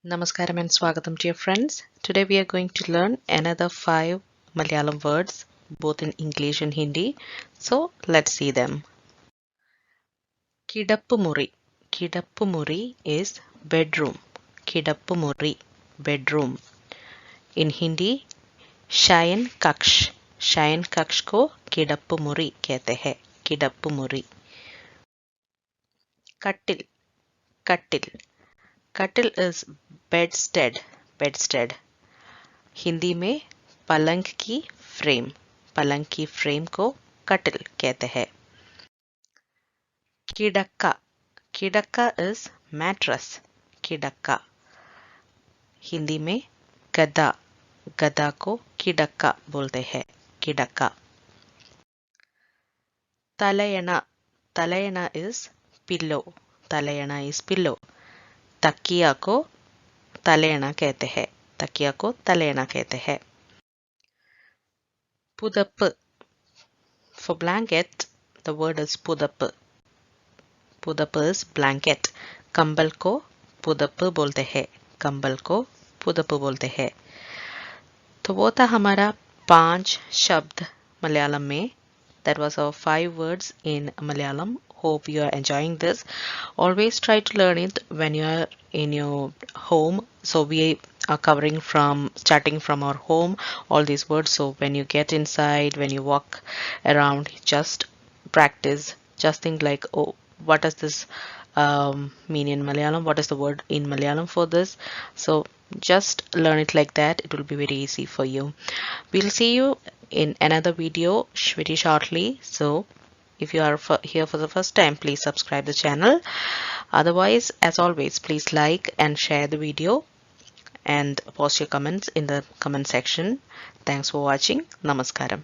Namaskaram and Swagatam dear friends. Today we are going to learn another 5 Malayalam words both in English and Hindi. So let's see them. Kidappumuri. Kidappumuri is bedroom. Kidappumuri, bedroom. In Hindi, Shayan Kaksh. Shayan Kaksh को किडप्पुमुरी कहते हैं. किडप्पुमुरी. Kattil. Kattil. Kattil is bedstead. Bedstead. Hindi में पलंग की frame. पलंग की frame को कटिल कहते हैं. किडक्का. किडक्का इज मैट्रेस. किडक्का. हिंदी में गदा. गदा को किडक्का बोलते हैं. किडक्का. तलयना. तलयना इज पिल्लो. तलयना इज पिल्लो. तकिया को तलयना कहते हैं. तकिया को तलयना कहते हैं. पुदप. For blanket, the word is पुदप. पुदप is blanket. कंबल को पुदप बोलते हैं. कंबल को पुदप बोलते हैं. तो वो था हमारा 5 शब्द मलयालम में. That was our 5 words in Malayalam. Hope you are enjoying this. Always try to learn it when you are in your home. So we are covering from starting from our home all these words. So when you get inside, when you walk around, just practice. Just think like, oh, what does this mean in Malayalam? What is the word in Malayalam for this? So just learn it like that. It will be very easy for you. We'll see you in another video very shortly. So if you are here for the first time, please subscribe the channel. Otherwise, as always, please like and share the video and post your comments in the comment section. Thanks for watching. Namaskaram.